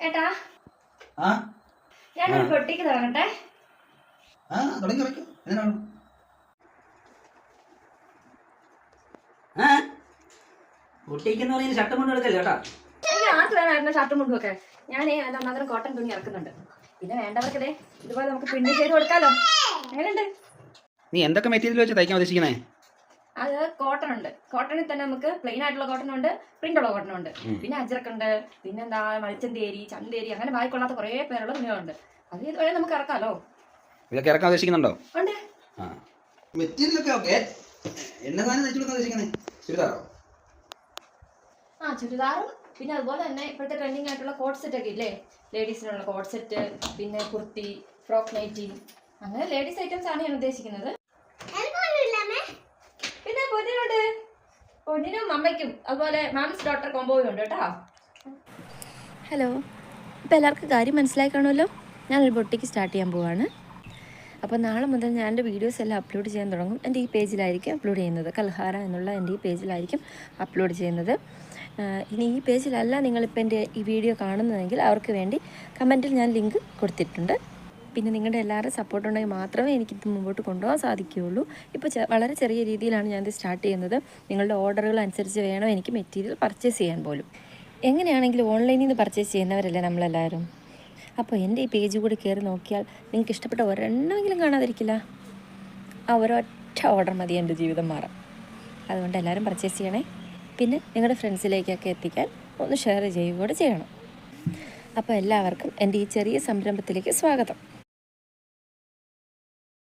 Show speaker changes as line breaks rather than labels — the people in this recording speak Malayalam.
ഏട്ടാ ഞാനൊരു പൊട്ടിക്ക് തുടങ്ങട്ടെ.
പൊട്ടിക്കെന്ന് പറയുന്നത് ഷർട്ട് മുണ്ട് എടുക്കല്ലേ കേട്ടോ.
ആർക്ക് വേണമായിരുന്നു ഷർട്ടും മുണ്ടും ഒക്കെ? ഞാൻ ഒന്നാന്തരം കോട്ടൺ തുണി ഇറക്കുന്നുണ്ട്. പിന്നെ വേണ്ടവർക്കതേ ഇതുപോലെ നമുക്ക് പ്രിന്റ് ചെയ്ത് കൊടുക്കാലോ. എങ്ങനെയുണ്ട്?
നീ എന്തൊക്കെ മെറ്റീരിയൽ വെച്ച് തയ്ക്കാൻ ഉദ്ദേശിക്കുന്നേ?
അത് കോട്ടൺ ഉണ്ട്. കോട്ടണിൽ തന്നെ നമുക്ക് പ്ലെയിൻ ആയിട്ടുള്ള കോട്ടൺ ഉണ്ട്, പ്രിന്റ് ഉള്ള കോട്ടൺ ഉണ്ട്, പിന്നെ അജ്രക്ക് ഉണ്ട്, പിന്നെ എന്താ മൽച്ചന്തേരി, ചന്തേരി, അങ്ങനെ വായിക്കൊള്ളാത്ത കുറെ പേരുള്ള തുണികളുണ്ട്. അത് ഇതുവരെ നമുക്ക് ഇറക്കാലോ.
ഇതൊക്കെ ഇറക്കാൻ ഉദ്ദേശിക്കുന്നുണ്ടോ?
ഉണ്ട്.
മെറ്റീരിയലൊക്കെ ഓക്കെ. എന്നെ സാധനം തയ്ച്ചു കൊടുക്കാൻ ഉദ്ദേശിക്കുന്നത് ചുരിദാറോ?
ചുരിദാറും പിന്നെ അതുപോലെ തന്നെ ഇപ്പോഴത്തെ ട്രെൻഡിങ് ആയിട്ടുള്ള കോട്ട് സെറ്റ് ഒക്കെ ഇല്ലേ, ലേഡീസിനുള്ള കോട്ട് സെറ്റ്, പിന്നെ കുർത്തി, ഫ്രോക്ക് നൈറ്റി, അങ്ങനെ ലേഡീസ് ഐറ്റംസ് ആണ് ഞാൻ ഉദ്ദേശിക്കുന്നത്. പിന്നെ പൊന്നിനുണ്ട്, പൊന്നിനും അമ്മയ്ക്കും അതുപോലെ മാംസ് ഡോട്ടർ കോമ്പോയും ഉണ്ട് കേട്ടോ. ഹലോ, ഇപ്പോൾ എല്ലാവർക്കും കാര്യം മനസ്സിലായി കാണുമല്ലോ. ഞാനൊരു ബൊട്ടിക്ക് സ്റ്റാർട്ട് ചെയ്യാൻ പോവാണ്. അപ്പോൾ നാളെ മുതൽ ഞാൻ എൻ്റെ വീഡിയോസ് എല്ലാം അപ്ലോഡ് ചെയ്യാൻ തുടങ്ങും. എൻ്റെ ഈ പേജിലായിരിക്കും അപ്ലോഡ് ചെയ്യുന്നത്. കൽഹാര എന്നുള്ള എൻ്റെ ഈ പേജിലായിരിക്കും അപ്ലോഡ് ചെയ്യുന്നത്. ഇനി ഈ പേജിലല്ല നിങ്ങളിപ്പോൾ എൻ്റെ ഈ വീഡിയോ കാണുന്നതെങ്കിൽ അവർക്ക് വേണ്ടി കമൻറ്റിൽ ഞാൻ ലിങ്ക് കൊടുത്തിട്ടുണ്ട്. പിന്നെ നിങ്ങളുടെ എല്ലാവരും സപ്പോർട്ട് ഉണ്ടെങ്കിൽ മാത്രമേ എനിക്കിത് മുമ്പോട്ട് കൊണ്ടുപോകാൻ സാധിക്കുകയുള്ളൂ. ഇപ്പോൾ വളരെ ചെറിയ രീതിയിലാണ് ഞാനിത് സ്റ്റാർട്ട് ചെയ്യുന്നത്. നിങ്ങളുടെ ഓർഡറുകൾ അനുസരിച്ച് വേണം എനിക്ക് മെറ്റീരിയൽ പർച്ചേസ് ചെയ്യാൻ പോലും. എങ്ങനെയാണെങ്കിലും ഓൺലൈനിൽ നിന്ന് പർച്ചേസ് ചെയ്യുന്നവരല്ലേ നമ്മളെല്ലാവരും. അപ്പോൾ എൻ്റെ ഈ പേജ് കൂടി കയറി നോക്കിയാൽ നിങ്ങൾക്ക് ഇഷ്ടപ്പെട്ട ഒരെണ്ണമെങ്കിലും കാണാതിരിക്കില്ല. ആ ഒരൊറ്റ ഓർഡർ മതി എൻ്റെ ജീവിതം മാറാം. അതുകൊണ്ട് എല്ലാവരും പർച്ചേസ് ചെയ്യണേ. പിന്നെ നിങ്ങളുടെ ഫ്രണ്ട്സിലേക്കൊക്കെ എത്തിക്കാൻ ഒന്ന് ഷെയർ ചെയ്യുക കൂടെ ചെയ്യണം. അപ്പോൾ എല്ലാവർക്കും എൻ്റെ ഈ ചെറിയ സംരംഭത്തിലേക്ക് സ്വാഗതം.